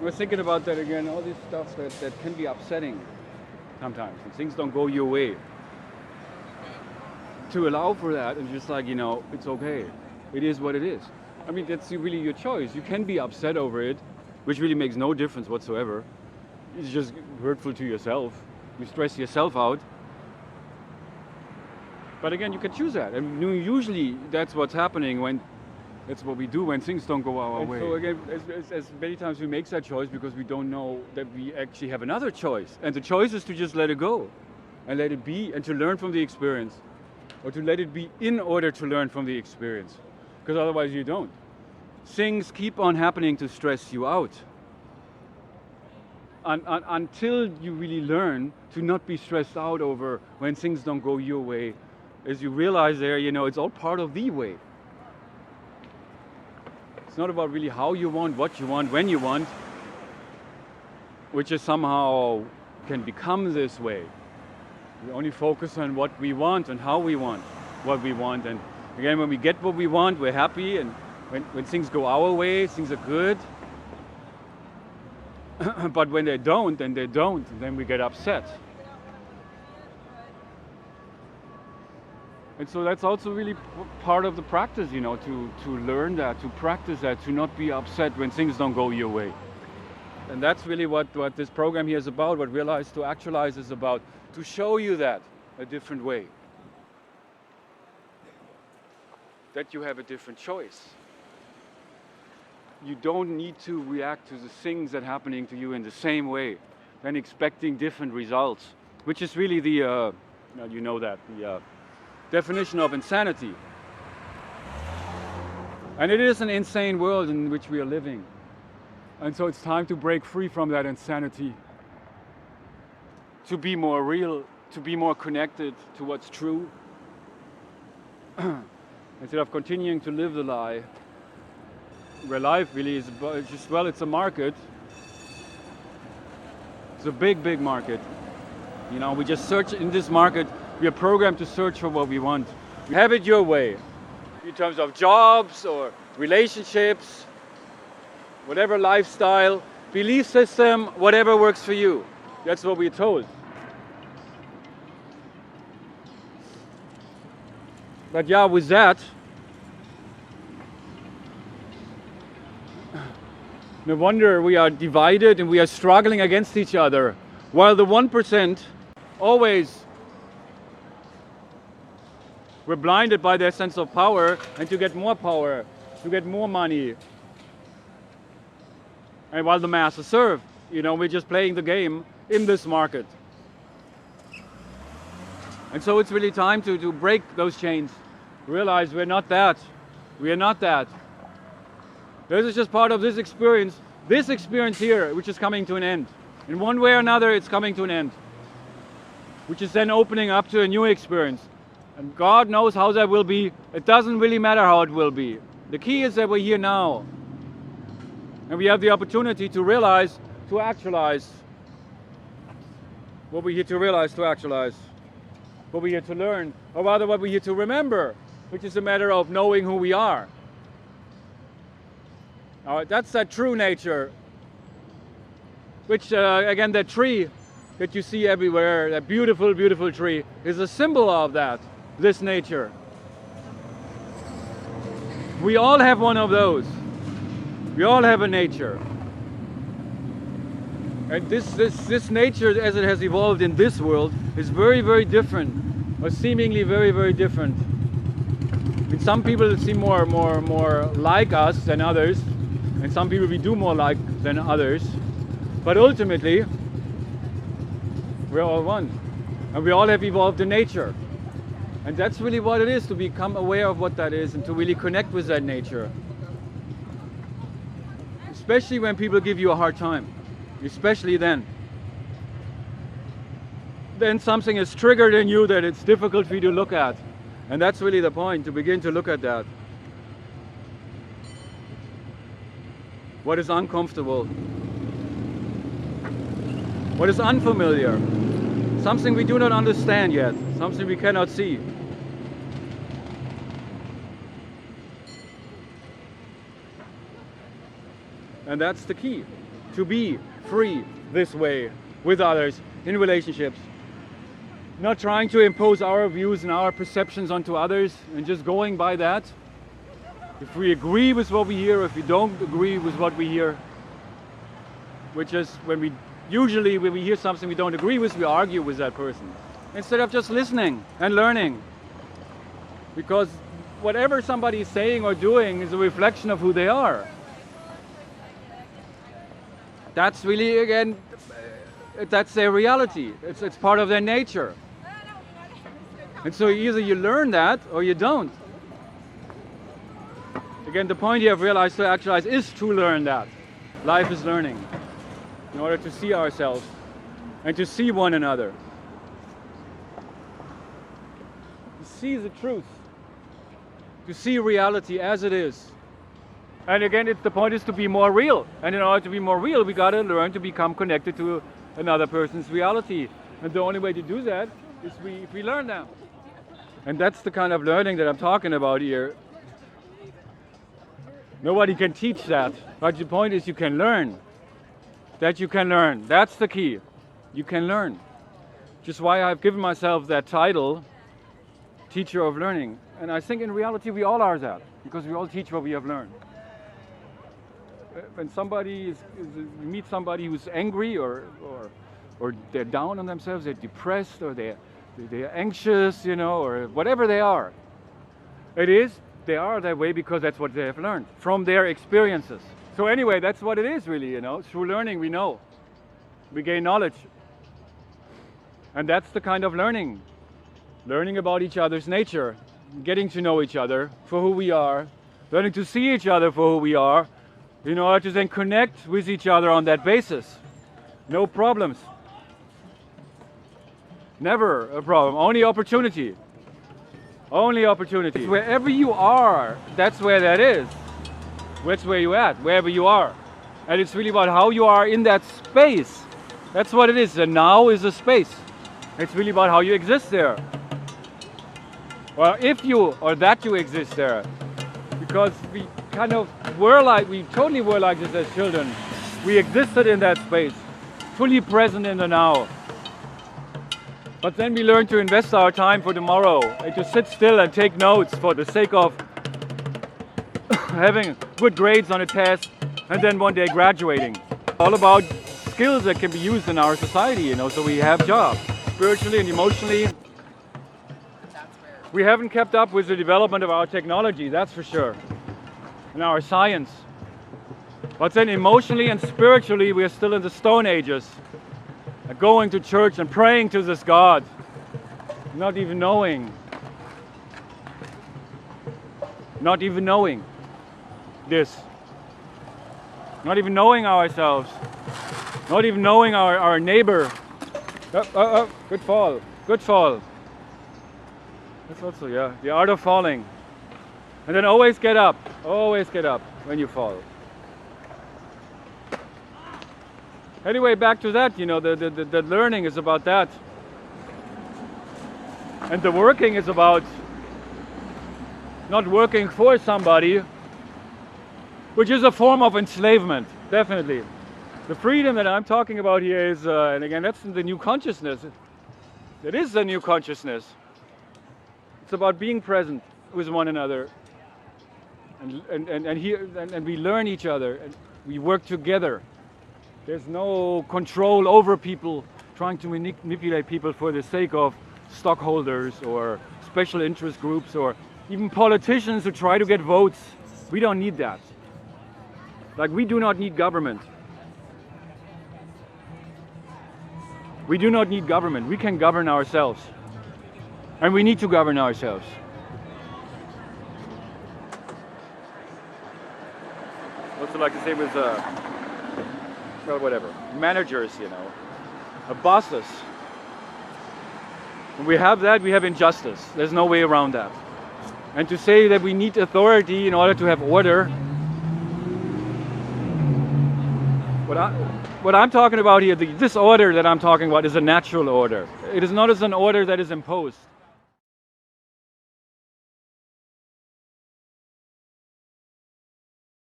We're thinking about that again, all this stuff that can be upsetting sometimes, and things don't go your way. To allow for that and just like, it's okay. It is what it is. I mean, that's really your choice. You can be upset over it, which really makes no difference whatsoever. It's just hurtful to yourself. You stress yourself out. But again, you can choose that. And usually that's what's happening that's what we do when things don't go our way. So again, as many times we make that choice because we don't know that we actually have another choice. And the choice is to just let it go and let it be and to learn from the experience. Or to let it be in order to learn from the experience. Because otherwise you don't. Things keep on happening to stress you out. Until you really learn to not be stressed out over when things don't go your way, as you realize there, it's all part of the way. It's not about really how you want, what you want, when you want, which is somehow can become this way. We only focus on what we want and how we want what we want. And again, when we get what we want, we're happy. And when things go our way, things are good. But when they don't, then they don't. And then we get upset. And so that's also really part of the practice, to learn that, to practice that, to not be upset when things don't go your way. And that's really what this program here is about, what Realize to Actualize is about, to show you that a different way. That you have a different choice. You don't need to react to the things that are happening to you in the same way, then expecting different results, which is really the definition of insanity. And it is an insane world in which we are living. And so it's time to break free from that insanity, to be more real, to be more connected to what's true, instead of continuing to live the lie, where life really is just, it's a market. It's a big, big market. We just search in this market. We are programmed to search for what we want. We have it your way, in terms of jobs or relationships, whatever lifestyle, belief system, whatever works for you. That's what we're told. But with that, no wonder we are divided and we are struggling against each other, while the 1% always were blinded by their sense of power and to get more power, to get more money. And while the masses serve, we're just playing the game in this market. And so it's really time to break those chains. Realize we're not that. We are not that. This is just part of this experience here, which is coming to an end. In one way or another, it's coming to an end, which is then opening up to a new experience. And God knows how that will be. It doesn't really matter how it will be. The key is that we're here now. And we have the opportunity to realize, to actualize what we're here to realize, to actualize. What we're here to learn, or rather what we're here to remember, which is a matter of knowing who we are. That's that true nature, which again, that tree that you see everywhere, that beautiful, beautiful tree, is a symbol of that, this nature. We all have one of those. We all have a nature. And this nature, as it has evolved in this world, is very, very different, or seemingly very, very different. I mean, some people seem more like us than others, and some people we do more like than others. But ultimately, we're all one, and we all have evolved a nature. And that's really what it is, to become aware of what that is and to really connect with that nature. Especially when people give you a hard time. Especially then. Then something is triggered in you that it's difficult for you to look at. And that's really the point, to begin to look at that. What is uncomfortable? What is unfamiliar? Something we do not understand yet. Something we cannot see. And that's the key. to be free this way with others in relationships. Not trying to impose our views and our perceptions onto others and just going by that. If we agree with what we hear, if we don't agree with what we hear, which is when we hear something we don't agree with, we argue with that person. Instead of just listening and learning. Because whatever somebody is saying or doing is a reflection of who they are. That's really, again, that's their reality. It's part of their nature. And so either you learn that or you don't. Again, the point here of Realize to Actualize is to learn that. Life is learning in order to see ourselves and to see one another. To see the truth. To see reality as it is. And again, the point is to be more real. And in order to be more real, we got to learn to become connected to another person's reality. And the only way to do that is if we learn that. And that's the kind of learning that I'm talking about here. Nobody can teach that. But the point is you can learn. That you can learn. That's the key. You can learn. Just why I've given myself that title, Teacher of Learning. And I think in reality we all are that. Because we all teach what we have learned. When you meet somebody who's angry or they're down on themselves, they're depressed or they're anxious, or whatever they are. They are that way because that's what they have learned from their experiences. So anyway, that's what it is really, Through learning we know. We gain knowledge. And that's the kind of learning. Learning about each other's nature. Getting to know each other for who we are. Learning to see each other for who we are. In order to then connect with each other on that basis. No problems. Never a problem, only opportunity. Only opportunity. Wherever you are, that's where that is. That's where you're at, wherever you are. And it's really about how you are in that space. That's what it is. The now is a space. It's really about how you exist there. Well, if you, or that you exist there. Because we totally were like this as children. We existed in that space, fully present in the now. But then we learn to invest our time for tomorrow and to sit still and take notes for the sake of having good grades on a test and then one day graduating. All about skills that can be used in our society, so we have jobs. Spiritually and emotionally, we haven't kept up with the development of our technology, that's for sure, and our science. But then emotionally and spiritually, we are still in the Stone Ages. Going to church and praying to this God, not even knowing this, not even knowing ourselves, not even knowing our neighbor. Good fall. That's also, the art of falling. And then always get up when you fall. Anyway, back to that, the learning is about that. And the working is about not working for somebody, which is a form of enslavement, definitely. The freedom that I'm talking about here is, and again, that's the new consciousness. It is the new consciousness. It's about being present with one another. And we learn each other, and we work together. There's no control over people, trying to manipulate people for the sake of stockholders or special interest groups or even politicians who try to get votes. We don't need that. We do not need government. We do not need government. We can govern ourselves. And we need to govern ourselves. Also like to say with whatever, managers, bosses. When we have that, we have injustice. There's no way around that. And to say that we need authority in order to have order, what I'm talking about here, this order that I'm talking about is a natural order. It is not as an order that is imposed.